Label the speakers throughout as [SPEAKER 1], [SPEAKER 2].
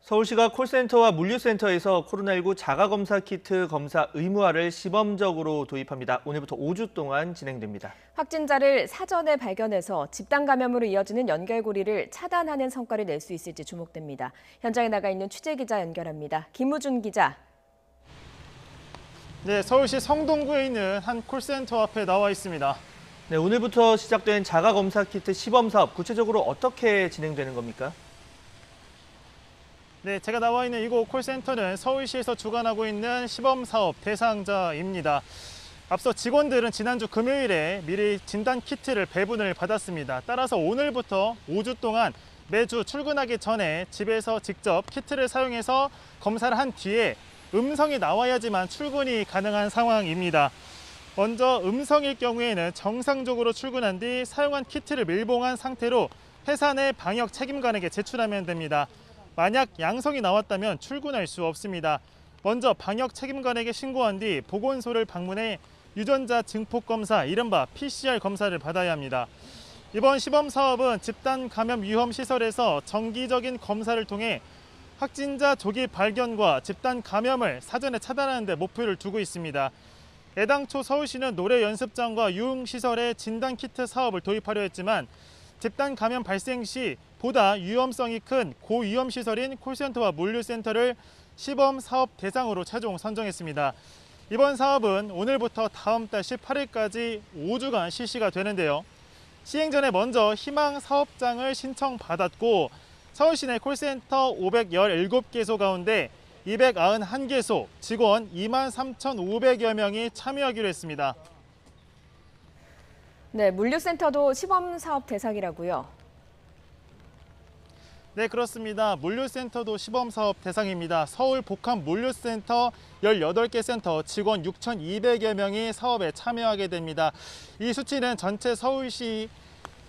[SPEAKER 1] 서울시가 콜센터와 물류센터에서 코로나19 자가검사 키트 검사 의무화를 시범적으로 도입합니다. 오늘부터 5주 동안 진행됩니다.
[SPEAKER 2] 확진자를 사전에 발견해서 집단 감염으로 이어지는 연결고리를 차단하는 성과를 낼 수 있을지 주목됩니다. 현장에 나가 있는 취재기자 연결합니다. 김우준 기자.
[SPEAKER 3] 네, 서울시 성동구에 있는 한 콜센터 앞에 나와 있습니다.
[SPEAKER 1] 네, 오늘부터 시작된 자가검사 키트 시범 사업, 구체적으로 어떻게 진행되는 겁니까?
[SPEAKER 3] 네, 제가 나와 있는 이곳 콜센터는 서울시에서 주관하고 있는 시범사업 대상자입니다. 앞서 직원들은 지난주 금요일에 미리 진단 키트를 배분을 받았습니다. 따라서 오늘부터 5주 동안 매주 출근하기 전에 집에서 직접 키트를 사용해서 검사를 한 뒤에 음성이 나와야지만 출근이 가능한 상황입니다. 먼저 음성일 경우에는 정상적으로 출근한 뒤 사용한 키트를 밀봉한 상태로 회사 내 방역 책임관에게 제출하면 됩니다. 만약 양성이 나왔다면 출근할 수 없습니다. 먼저 방역 책임관에게 신고한 뒤 보건소를 방문해 유전자 증폭 검사, 이른바 PCR 검사를 받아야 합니다. 이번 시범 사업은 집단 감염 위험 시설에서 정기적인 검사를 통해 확진자 조기 발견과 집단 감염을 사전에 차단하는 데 목표를 두고 있습니다. 애당초 서울시는 노래 연습장과 유흥시설에 진단키트 사업을 도입하려 했지만 집단 감염 발생 시 보다 위험성이 큰 고위험 시설인 콜센터와 물류센터를 시범 사업 대상으로 최종 선정했습니다. 이번 사업은 오늘부터 다음 달 18일까지 5주간 실시가 되는데요. 시행 전에 먼저 희망 사업장을 신청받았고 서울시 내 콜센터 517개소 가운데 291개소, 직원 23,500여 명이 참여하기로 했습니다.
[SPEAKER 2] 네, 물류센터도 시범 사업 대상이라고요.
[SPEAKER 3] 네, 그렇습니다. 물류센터도 시범사업 대상입니다. 서울 복합 물류센터 18개 센터 직원 6,200여 명이 사업에 참여하게 됩니다. 이 수치는 전체 서울시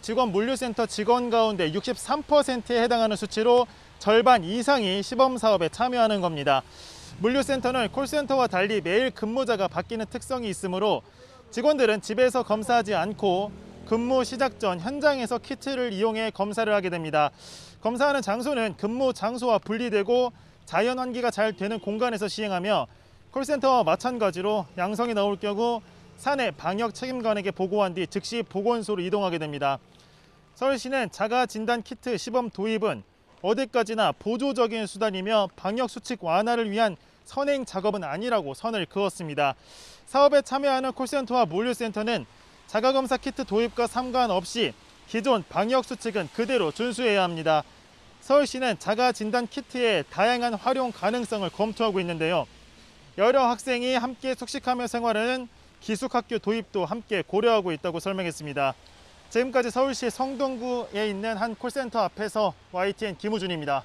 [SPEAKER 3] 직원 물류센터 직원 가운데 63%에 해당하는 수치로 절반 이상이 시범사업에 참여하는 겁니다. 물류센터는 콜센터와 달리 매일 근무자가 바뀌는 특성이 있으므로 직원들은 집에서 검사하지 않고 근무 시작 전 현장에서 키트를 이용해 검사를 하게 됩니다. 검사하는 장소는 근무 장소와 분리되고 자연 환기가 잘 되는 공간에서 시행하며 콜센터와 마찬가지로 양성이 나올 경우 사내 방역 책임관에게 보고한 뒤 즉시 보건소로 이동하게 됩니다. 서울시는 자가 진단 키트 시범 도입은 어디까지나 보조적인 수단이며 방역 수칙 완화를 위한 선행 작업은 아니라고 선을 그었습니다. 사업에 참여하는 콜센터와 물류센터는 자가검사 키트 도입과 상관없이 기존 방역 수칙은 그대로 준수해야 합니다. 서울시는 자가 진단 키트의 다양한 활용 가능성을 검토하고 있는데요. 여러 학생이 함께 숙식하며 생활하는 기숙학교 도입도 함께 고려하고 있다고 설명했습니다. 지금까지 서울시 성동구에 있는 한 콜센터 앞에서 YTN 김우준입니다.